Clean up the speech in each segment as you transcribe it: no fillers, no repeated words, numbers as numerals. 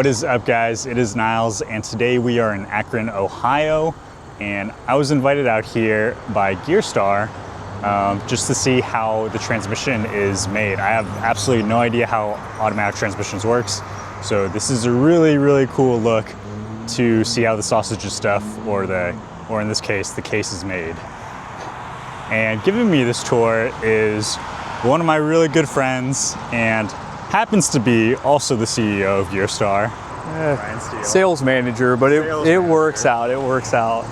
What is up, guys? It is Niles, and today we are in Akron, Ohio, and I was invited out here by Gearstar just to see how the transmission is made. I have absolutely no idea how automatic transmissions works, so this is a really cool look to see how the sausage is stuffed, or in this case, the case is made. And giving me this tour is one of my really good friends, and happens to be also the CEO of Gearstar. Sales manager, but it works out. It works out.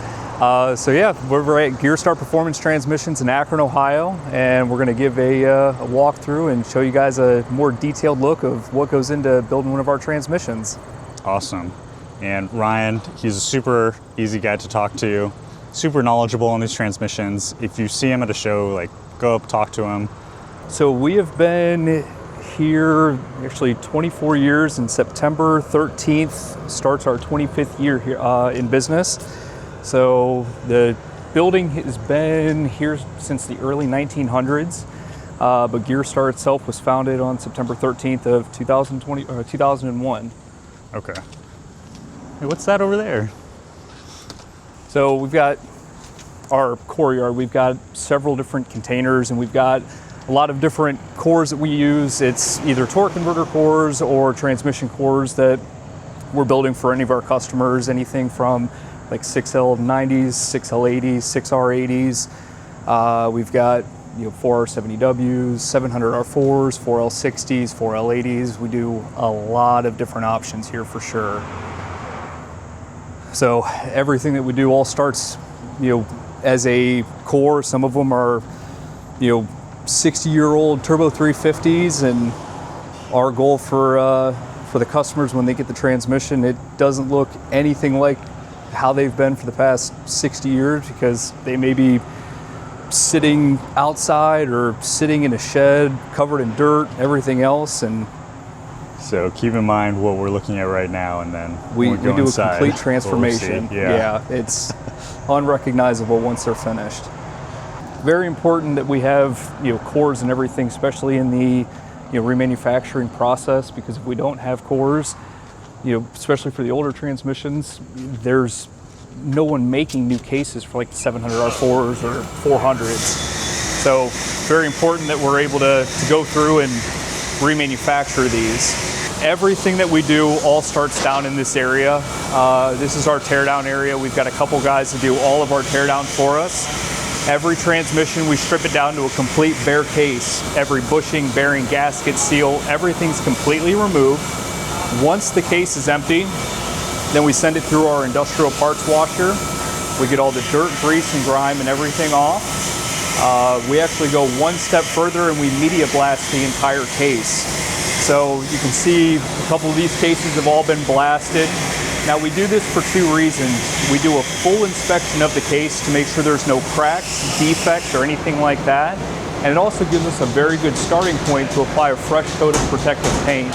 So yeah, we're at Gearstar Performance Transmissions in Akron, Ohio, and we're going to give a walkthrough and show you guys a more detailed look of what goes into building one of our transmissions. Awesome. And Ryan, he's a super easy guy to talk to, super knowledgeable on these transmissions. If you see him at a show, like, go up, talk to him. So we have been here actually 24 years. In September 13th starts our 25th year here in business. So the building has been here since the early 1900s, but Gearstar itself was founded on September 13th of 2001. Okay. Hey, what's that over there? So we've got our core yard. We've got several different containers, and we've got a lot of different cores that we use. It's either torque converter cores or transmission cores that we're building for any of our customers, anything from like 6L90s, 6L80s, 6R80s. We've got 4R70Ws, 700R4s, 4L60s, 4L80s. We do a lot of different options here for sure. So everything that we do all starts, as a core. Some of them are, 60-year-old turbo 350s, and our goal for the customers when they get the transmission, it doesn't look anything like how they've been for the past 60 years, because they may be sitting outside or sitting in a shed covered in dirt, everything else. And so keep in mind what we're looking at right now, and then we do inside, a complete transformation. Yeah, it's unrecognizable once they're finished. Very important that we have cores and everything, especially in the remanufacturing process, because if we don't have cores, especially for the older transmissions, there's no one making new cases for like the 700R4s or 400s. So very important that we're able to go through and remanufacture these. Everything that we do all starts down in this area. This is our teardown area. We've got a couple guys that do all of our teardown for us. Every transmission, we strip it down to a complete bare case. Every bushing, bearing, gasket, seal, everything's completely removed. Once the case is empty, then we send it through our industrial parts washer. We get all the dirt, grease, and grime and everything off. We actually go one step further, and we media blast the entire case. So you can see a couple of these cases have all been blasted. Now we do this for two reasons. We do a full inspection of the case to make sure there's no cracks, defects, or anything like that. And it also gives us a very good starting point to apply a fresh coat of protective paint.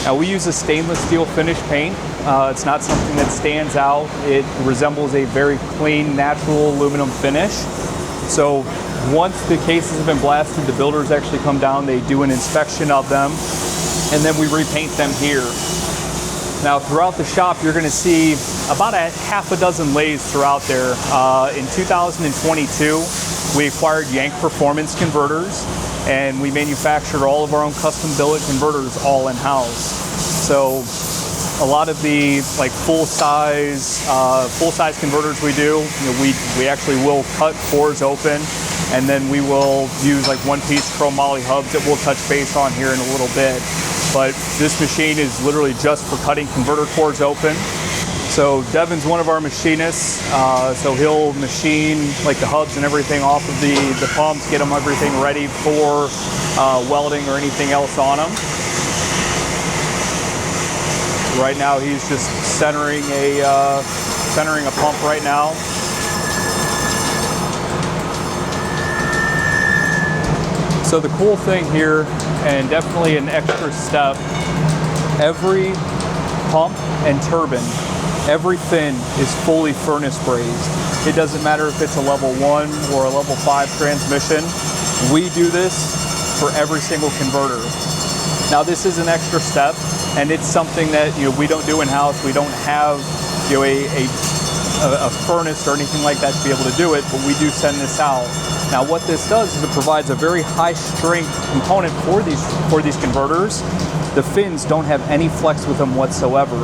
Now we use a stainless steel finish paint. It's not something that stands out. It resembles a very clean, natural aluminum finish. So once the cases have been blasted, the builders actually come down, they do an inspection of them, and then we repaint them here. Now throughout the shop, you're going to see about a half a dozen lathes throughout there. In 2022, we acquired Yank Performance Converters, and we manufactured all of our own custom billet converters all in-house. So a lot of the full-size converters we do, we actually will cut cores open, and then we will use one-piece chromoly hubs that we'll touch base on here in a little bit. But this machine is literally just for cutting converter cores open. So Devin's one of our machinists, so he'll machine the hubs and everything off of the pumps, get them everything ready for welding or anything else on them. Right now he's just centering a pump right now. So the cool thing here, and definitely an extra step, every pump and turbine, every fin is fully furnace brazed. It doesn't matter if it's a level 1 or a level 5 transmission. We do this for every single converter. Now this is an extra step. and it's something that we don't do in-house. We don't have a furnace or anything like that to be able to do it, but we do send this out. Now what this does is it provides a very high strength component for these converters. The fins don't have any flex with them whatsoever,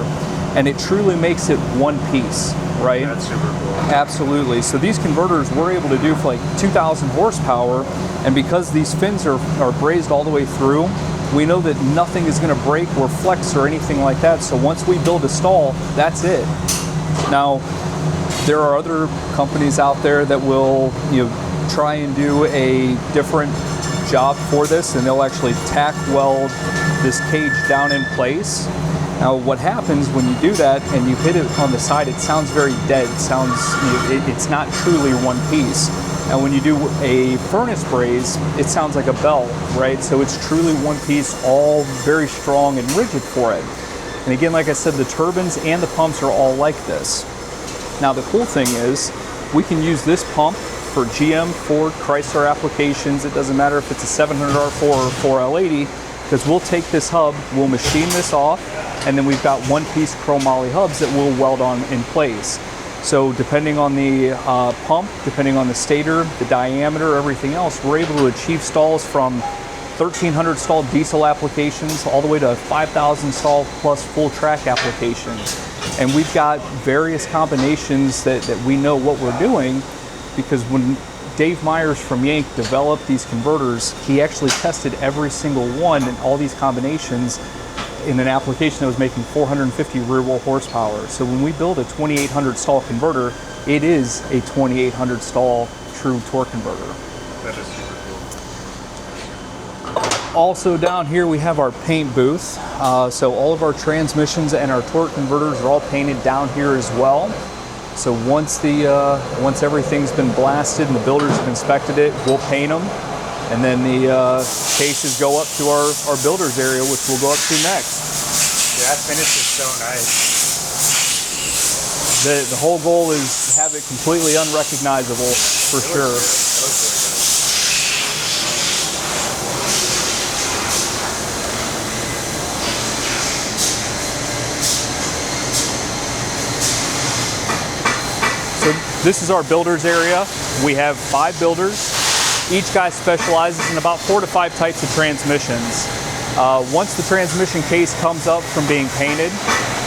and it truly makes it one piece, right? That's super cool. Absolutely. So these converters we're able to do for like 2,000 horsepower, and because these fins are brazed all the way through, we know that nothing is going to break or flex or anything like that. So once we build a stall, that's it. Now, there are other companies out there that will try and do a different job for this, and they'll actually tack weld this cage down in place. Now what happens when you do that and you hit it on the side, it sounds very dead. It sounds, it's not truly one piece. Now when you do a furnace braze, it sounds like a bell, right? So it's truly one piece, all very strong and rigid for it. And again, like I said, the turbines and the pumps are all like this. Now the cool thing is we can use this pump for GM, Ford, Chrysler applications. It doesn't matter if it's a 700R4 or 4L80, because we'll take this hub, we'll machine this off, and then we've got one-piece chromoly hubs that we'll weld on in place. So depending on the pump, depending on the stator, the diameter, everything else, we're able to achieve stalls from 1,300 stall diesel applications all the way to 5,000 stall plus full track applications. And we've got various combinations that we know what we're doing, because when Dave Myers from Yank developed these converters, he actually tested every single one and all these combinations in an application that was making 450 rear wheel horsepower. So when we build a 2,800 stall converter, it is a 2,800 stall true torque converter. That is super cool. Also down here we have our paint booth. So all of our transmissions and our torque converters are all painted down here as well. So once everything's been blasted and the builders have inspected it, we'll paint them. And then the cases go up to our builders area, which we'll go up to next. Yeah, that finish is so nice. The whole goal is to have it completely unrecognizable, for sure. So this is our builders area. We have 5 builders. Each guy specializes in about 4 to 5 types of transmissions. Once the transmission case comes up from being painted,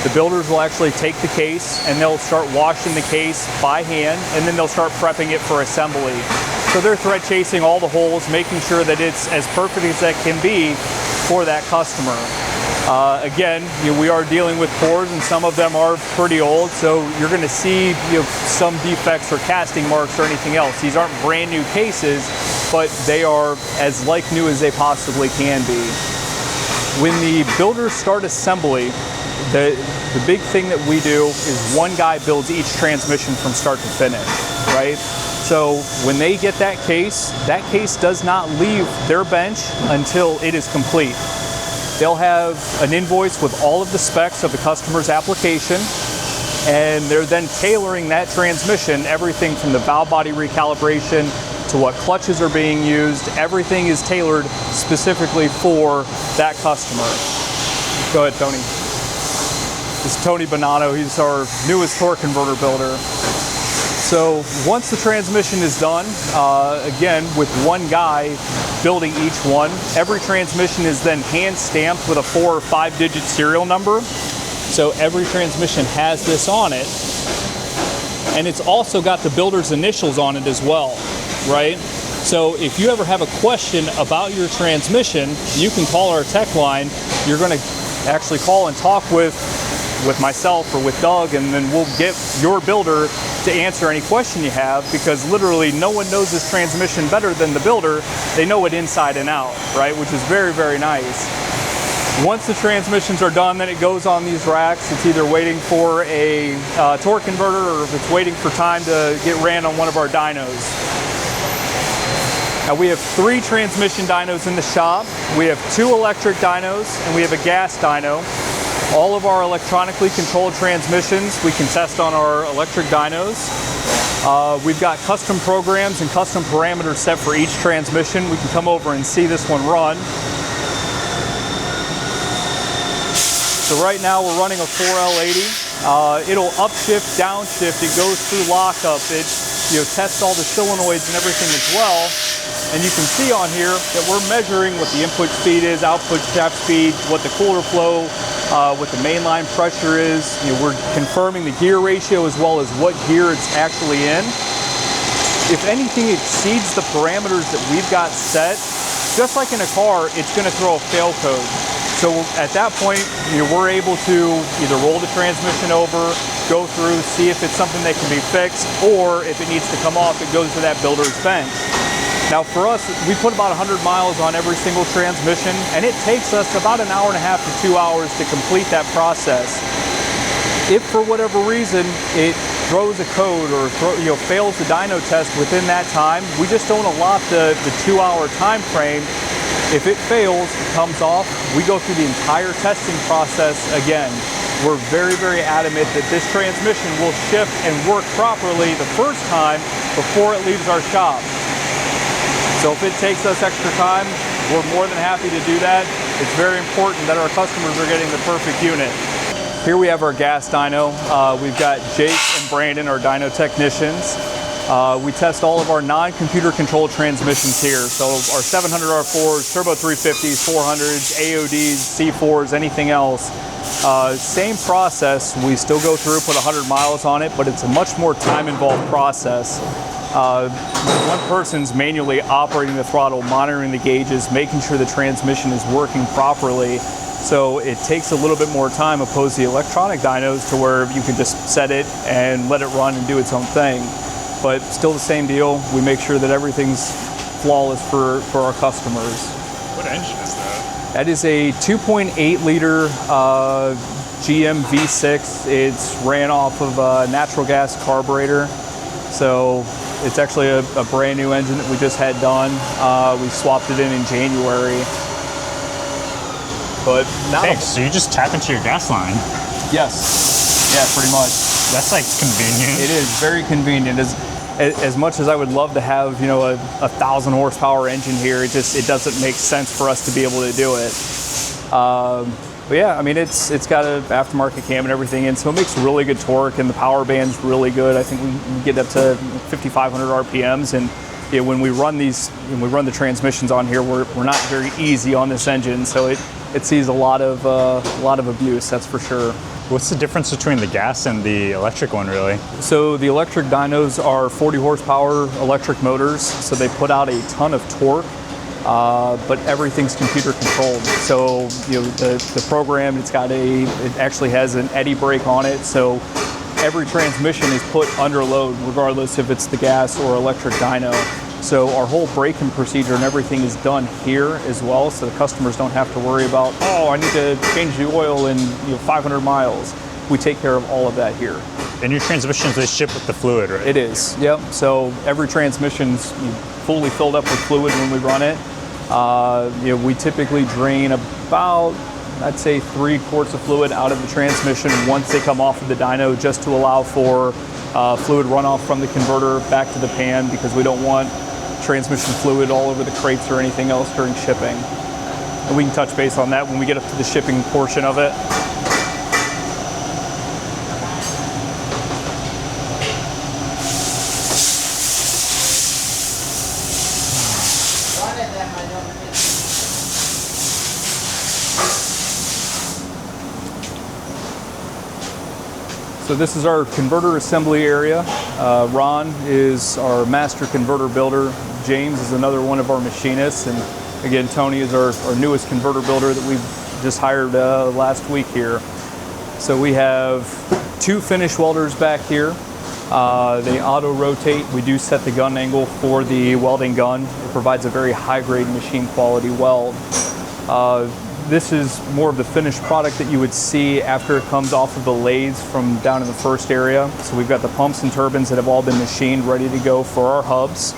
the builders will actually take the case and they'll start washing the case by hand, and then they'll start prepping it for assembly. So they're thread chasing all the holes, making sure that it's as perfect as that can be for that customer. Again, we are dealing with cores, and some of them are pretty old, so you're going to see some defects or casting marks or anything else. These aren't brand new cases, but they are as like new as they possibly can be. When the builders start assembly, the big thing that we do is one guy builds each transmission from start to finish, right? So when they get that case does not leave their bench until it is complete. They'll have an invoice with all of the specs of the customer's application, and they're then tailoring that transmission, everything from the valve body recalibration to what clutches are being used. Everything is tailored specifically for that customer. Go ahead, Tony. This is Tony Bonanno. He's our newest torque converter builder. So once the transmission is done, again, with one guy building each one, every transmission is then hand stamped with a 4 or 5 digit serial number. So every transmission has this on it, and it's also got the builder's initials on it as well, right? So if you ever have a question about your transmission, you can call our tech line. You're going to actually call and talk with myself or with Doug, and then we'll get your builder to answer any question you have, because literally no one knows this transmission better than the builder. They know it inside and out, right? Which is very, very nice. Once the transmissions are done, then it goes on these racks. It's either waiting for a torque converter, or if it's waiting for time to get ran on one of our dynos. Now we have 3 transmission dynos in the shop. We have 2 electric dynos, and we have a gas dyno. All of our electronically controlled transmissions we can test on our electric dynos. We've got custom programs and custom parameters set for each transmission. We can come over and see this one run. So right now we're running a 4L80. It'll upshift, downshift, it goes through lockup, it tests all the solenoids and everything as well. And you can see on here that we're measuring what the input speed is, output shaft speed, what the cooler flow, what the mainline pressure is. We're confirming the gear ratio as well as what gear it's actually in. If anything exceeds the parameters that we've got set, just like in a car, it's going to throw a fail code. So at that point, we're able to either roll the transmission over, go through, see if it's something that can be fixed, or if it needs to come off, it goes to that builder's bench. Now for us, we put about 100 miles on every single transmission, and it takes us about an hour and a half to 2 hours to complete that process. If for whatever reason it throws a code or fails the dyno test within that time, we just don't allot the 2-hour time frame. If it fails, it comes off, we go through the entire testing process again. We're very, very adamant that this transmission will shift and work properly the first time before it leaves our shop. So if it takes us extra time, we're more than happy to do that. It's very important that our customers are getting the perfect unit. Here we have our gas dyno. We've got Jake and Brandon, our dyno technicians. We test all of our non-computer controlled transmissions here. So our 700 R4s, Turbo 350s, 400s, AODs, C4s, anything else. Same process. We still go through, put 100 miles on it, but it's a much more time-involved process. One person's manually operating the throttle, monitoring the gauges, making sure the transmission is working properly. So it takes a little bit more time opposed to the electronic dynos to where you can just set it and let it run and do its own thing. But still the same deal. We make sure that everything's flawless for our customers. What engine is that? That is a 2.8 liter GM V6. It's ran off of a natural gas carburetor. So it's actually a brand new engine that we just had done. We swapped it in January. But now, thanks. So you just tap into your gas line? Yes. Yeah, pretty much. That's like convenient. It is very convenient. As much as I would love to have, a 1,000 horsepower engine here, it doesn't make sense for us to be able to do it. But yeah, I mean, it's got an aftermarket cam and everything, and so it makes really good torque, and the power band's really good. I think we get up to 5,500 RPMs, and when we run the transmissions on here, we're not very easy on this engine, so it sees a lot of abuse, that's for sure. What's the difference between the gas and the electric one, really? So the electric dynos are 40 horsepower electric motors, so they put out a ton of torque, but everything's computer controlled. So the program, it actually has an eddy brake on it, so every transmission is put under load, regardless if it's the gas or electric dyno. So our whole braking procedure and everything is done here as well, so the customers don't have to worry about, I need to change the oil in 500 miles. We take care of all of that here. And your transmissions, they ship with the fluid, right? It is, yep. So every transmission's fully filled up with fluid when we run it. We typically drain about, I'd say, 3 quarts of fluid out of the transmission once they come off of the dyno, just to allow for fluid runoff from the converter back to the pan, because we don't want transmission fluid all over the crates or anything else during shipping. And we can touch base on that when we get up to the shipping portion of it. So this is our converter assembly area. Ron is our master converter builder. James is another one of our machinists. And again, Tony is our newest converter builder that we've just hired last week here. So we have 2 finish welders back here. They auto rotate. We do set the gun angle for the welding gun. It provides a very high grade machine quality weld. This is more of the finished product that you would see after it comes off of the lathes from down in the first area. So we've got the pumps and turbines that have all been machined, ready to go for our hubs.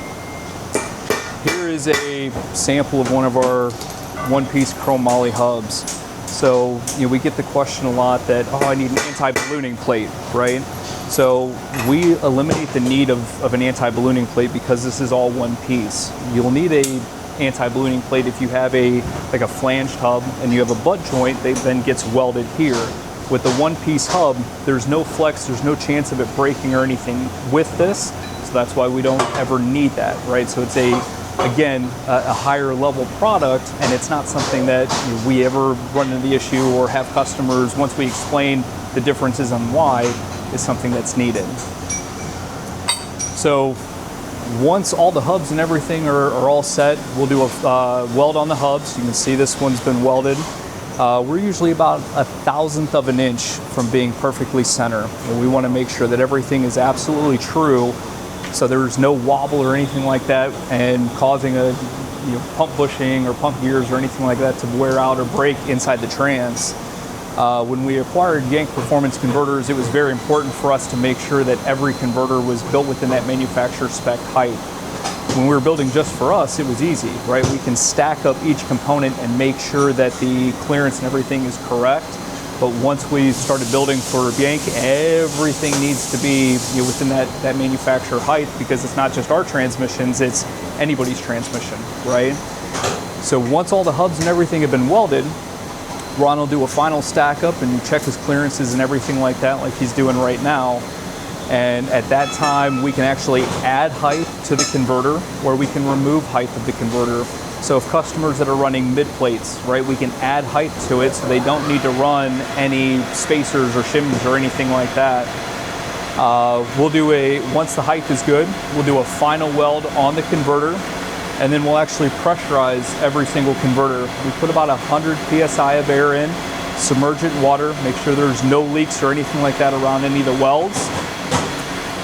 Here is a sample of one of our one-piece chrome moly hubs. So we get the question a lot that, I need an anti-ballooning plate, right? So we eliminate the need of an anti-ballooning plate because this is all one piece. You'll need a anti-ballooning plate. If you have like a flanged hub and you have a butt joint, it then gets welded here. With the one-piece hub, there's no flex, there's no chance of it breaking or anything with this, so that's why we don't ever need that, right? So it's again, a higher level product, and it's not something that we ever run into the issue or have customers, once we explain the differences on why, is something that's needed. So once all the hubs and everything are all set, we'll do a weld on the hubs. You can see this one's been welded. We're usually about 1/1000th of an inch from being perfectly center. And we want to make sure that everything is absolutely true, so there's no wobble or anything like that, and causing a pump bushing or pump gears or anything like that to wear out or break inside the trans. When we acquired Yank Performance Converters, it was very important for us to make sure that every converter was built within that manufacturer spec height. When we were building just for us, it was easy, right? We can stack up each component and make sure that the clearance and everything is correct. But once we started building for Yank, everything needs to be within that manufacturer height, because it's not just our transmissions, it's anybody's transmission, right? So once all the hubs and everything have been welded, Ron will do a final stack up and check his clearances and everything like that, like he's doing right now. And at that time, we can actually add height to the converter, or we can remove height of the converter. So if customers that are running mid plates, right, we can add height to it so they don't need to run any spacers or shims or anything like that. Once the height is good, we'll do a final weld on the converter, and then we'll actually pressurize every single converter. We put about 100 PSI of air in, submerge it in water, make sure there's no leaks or anything like that around any of the welds.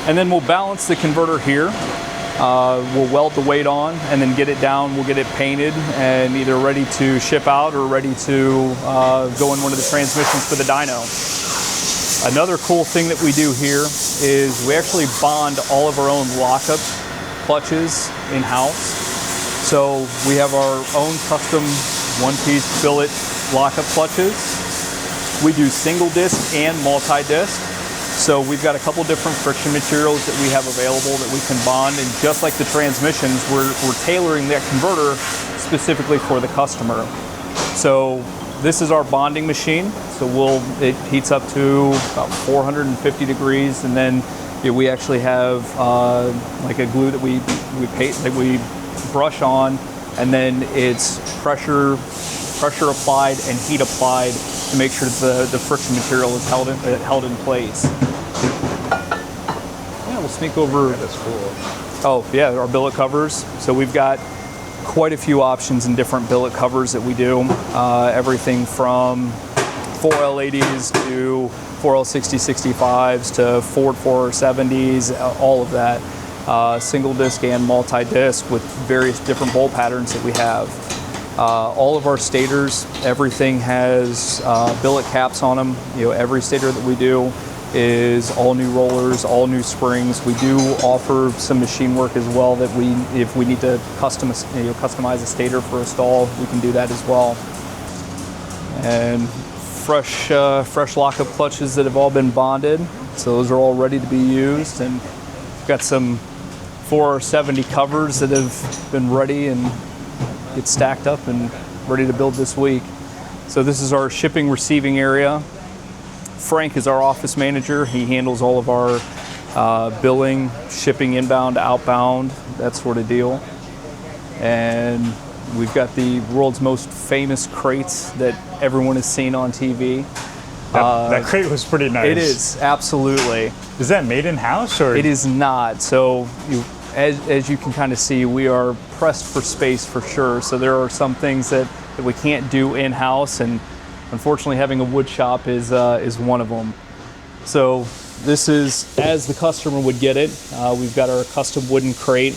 And then we'll balance the converter here. We'll weld the weight on and then get it down. We'll get it painted and either ready to ship out or ready to go in one of the transmissions for the dyno. Another cool thing that we do here is we actually bond all of our own lockup clutches in-house. So we have our own custom one-piece billet lockup clutches. We do single disc and multi-disc. So we've got a couple different friction materials that we have available that we can bond, and just like the transmissions, we're tailoring that converter specifically for the customer. So this is our bonding machine. So it heats up to about 450 degrees, and then we actually have like a glue that we brush on, and then it's pressure applied and heat applied to make sure that the friction material is held in place. Yeah, we'll sneak over. That's cool. Oh yeah, our billet covers. So we've got quite a few options in different billet covers that we do. Everything from 4L80s to 4L6065s to Ford 470s, all of that. Single disc and multi-disc with various different bolt patterns that we have. All of our stators, everything has billet caps on them. Every stator that we do is all new rollers, all new springs. We do offer some machine work as well that if we need to customize a stator for a stall, we can do that as well. And fresh lockup clutches that have all been bonded. So those are all ready to be used. And we've got some 470 covers that have been ready and get stacked up and ready to build this week. So this is our shipping receiving area. Frank is our office manager. He handles all of our billing, shipping inbound, outbound, that sort of deal. And we've got the world's most famous crates that everyone has seen on TV. That crate was pretty nice. It is, absolutely. Is that made in-house, or? It is not. So as you can kind of see, we are pressed for space for sure. So there are some things that we can't do in-house, and unfortunately having a wood shop is one of them. So this is as the customer would get it. We've got our custom wooden crate.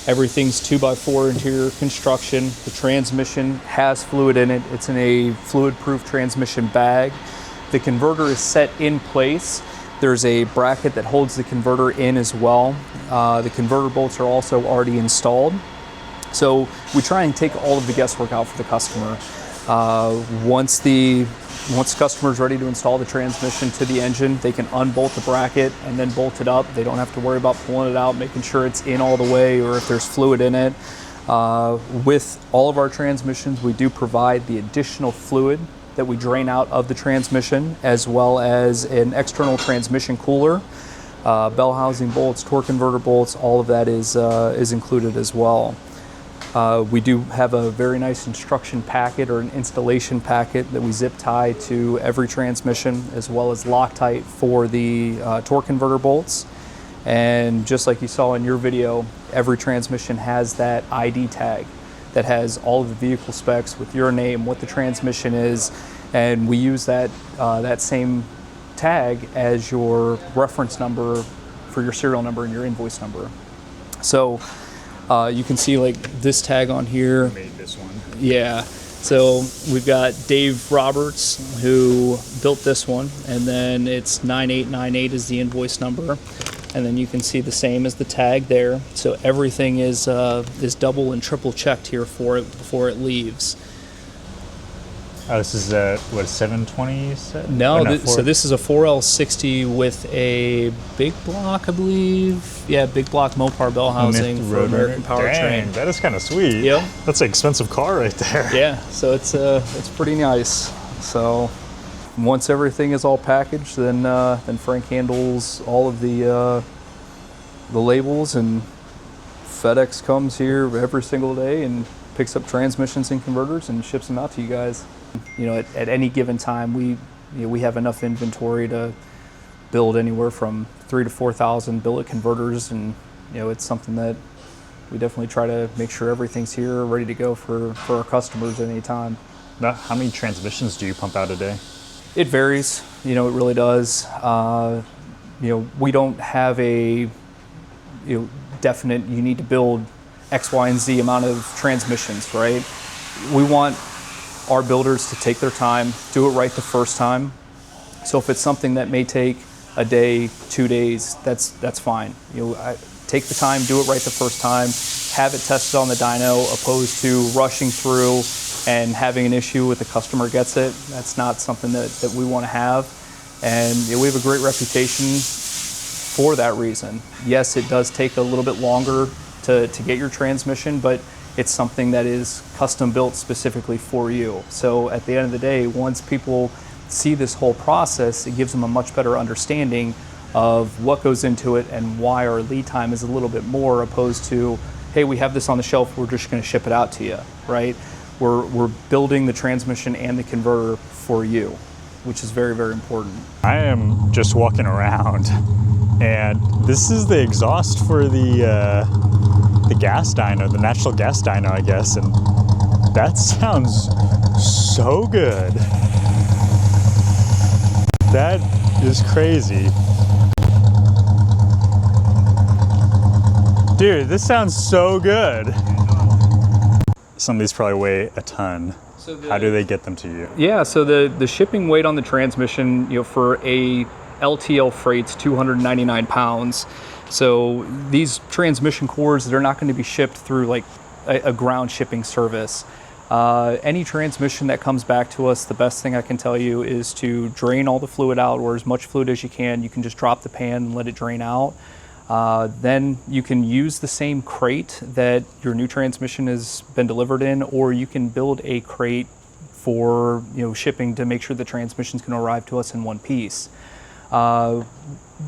Everything's 2x4 interior construction. The transmission has fluid in it. It's in a fluid-proof transmission bag. The converter is set in place. There's a bracket that holds the converter in as well. The converter bolts are also already installed. So we try and take all of the guesswork out for the customer. Once the customer is ready to install the transmission to the engine, they can unbolt the bracket and then bolt it up. They don't have to worry about pulling it out, making sure it's in all the way, or if there's fluid in it. With all of our transmissions, we do provide the additional fluid that we drain out of the transmission, as well as an external transmission cooler, bell housing bolts, torque converter bolts. All of that is included as well. We do have a very nice instruction packet or an installation packet that we zip tie to every transmission, as well as Loctite for the torque converter bolts. And just like you saw in your video, every transmission has that ID tag that has all of the vehicle specs with your name, what the transmission is, and we use that same tag as your reference number for your serial number and your invoice number. So you can see like this tag on here. Made this one. Yeah. So we've got Dave Roberts who built this one, and then it's 9898 is the invoice number. And then you can see the same as the tag there. So everything is double and triple checked here for it before it leaves. Oh, this is what, 720 you said? No, so this is a 4L60 with a big block, I believe. Yeah, big block Mopar bell housing for American Powertrain. Dang, that is kind of sweet. Yep. That's an expensive car right there. Yeah, so it's pretty nice. So once everything is all packaged, then Frank handles all of the labels, and FedEx comes here every single day and picks up transmissions and converters and ships them out to you guys. You know, at any given time, we have enough inventory to build anywhere from 3,000 to 4,000 billet converters, and it's something that we definitely try to make sure everything's here ready to go for our customers at any time. Now, how many transmissions do you pump out a day? It varies. It really does. We don't have a definite. You need to build X, Y, and Z amount of transmissions, right? We want our builders to take their time, do it right the first time. So if it's something that may take a day, 2 days, that's fine. Take the time, do it right the first time, have it tested on the dyno, opposed to rushing through and having an issue with the customer gets it. That's not something that we want to have. And we have a great reputation for that reason. Yes, it does take a little bit longer to get your transmission, but it's something that is custom built specifically for you. So at the end of the day, once people see this whole process, it gives them a much better understanding of what goes into it and why our lead time is a little bit more, opposed to, hey, we have this on the shelf, we're just gonna ship it out to you, right? We're building the transmission and the converter for you, which is very, very important. I am just walking around, and this is the exhaust for the gas dyno, the natural gas dyno, I guess, and that sounds so good. That is crazy. Dude, this sounds so good. Some of these probably weigh a ton. How do they get them to you? Yeah, so the shipping weight on the transmission, for a LTL freight's 299 pounds. So these transmission cores, they're not going to be shipped through like a ground shipping service. Any transmission that comes back to us, the best thing I can tell you is to drain all the fluid out, or as much fluid as you can. You can just drop the pan and let it drain out. Then you can use the same crate that your new transmission has been delivered in, or you can build a crate for shipping to make sure the transmission's going to arrive to us in one piece.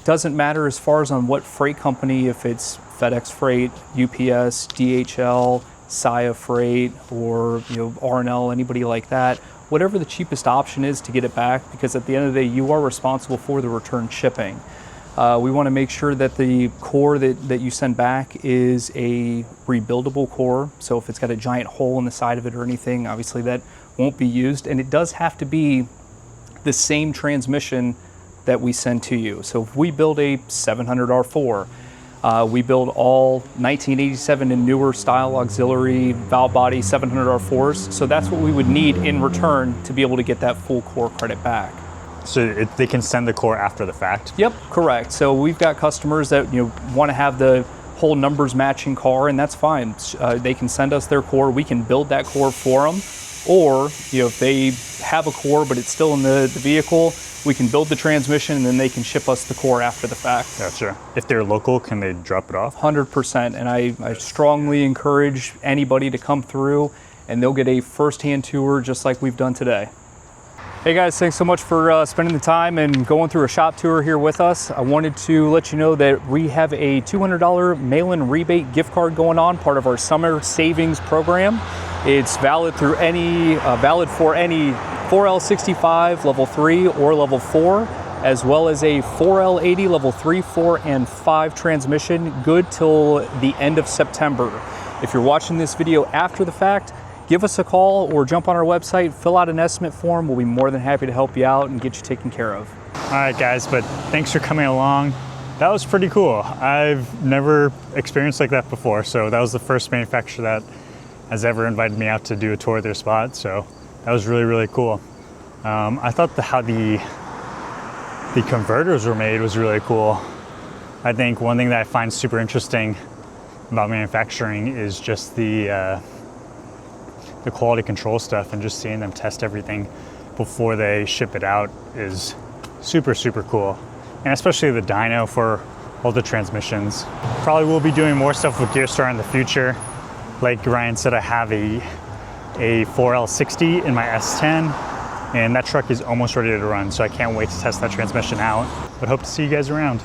Doesn't matter as far as on what freight company, if it's FedEx Freight, UPS, DHL, Saia Freight, or R&L, anybody like that. Whatever the cheapest option is to get it back, because at the end of the day, you are responsible for the return shipping. We want to make sure that the core that you send back is a rebuildable core. So if it's got a giant hole in the side of it or anything, obviously that won't be used. And it does have to be the same transmission that we send to you. So if we build a 700 R4, we build all 1987 and newer style auxiliary valve body 700 R4s. So that's what we would need in return to be able to get that full core credit back. So they can send the core after the fact? Yep, correct. So we've got customers that want to have the whole numbers matching car, and that's fine. They can send us their core. We can build that core for them. Or if they have a core but it's still in the vehicle, we can build the transmission and then they can ship us the core after the fact. Gotcha. If they're local, can they drop it off? 100%. And I strongly encourage anybody to come through and they'll get a first-hand tour just like we've done today. Hey guys, thanks so much for spending the time and going through a shop tour here with us. I wanted to let you know that we have a $200 mail-in rebate gift card going on, part of our summer savings program. It's valid through valid for any 4L65 level 3 or level 4, as well as a 4L80 level 3, 4, and 5 transmission, good till the end of September. If you're watching this video after the fact, give us a call or jump on our website, fill out an estimate form. We'll be more than happy to help you out and get you taken care of. All right, guys, but thanks for coming along. That was pretty cool. I've never experienced like that before, so that was the first manufacturer that has ever invited me out to do a tour of their spot, so that was really, really cool. I thought how the converters were made was really cool. I think one thing that I find super interesting about manufacturing is just the quality control stuff, and just seeing them test everything before they ship it out is super, super cool. And especially the dyno for all the transmissions. Probably will be doing more stuff with Gearstar in the future. Like Ryan said, I have a 4L60 in my S10, and that truck is almost ready to run, so I can't wait to test that transmission out. But hope to see you guys around.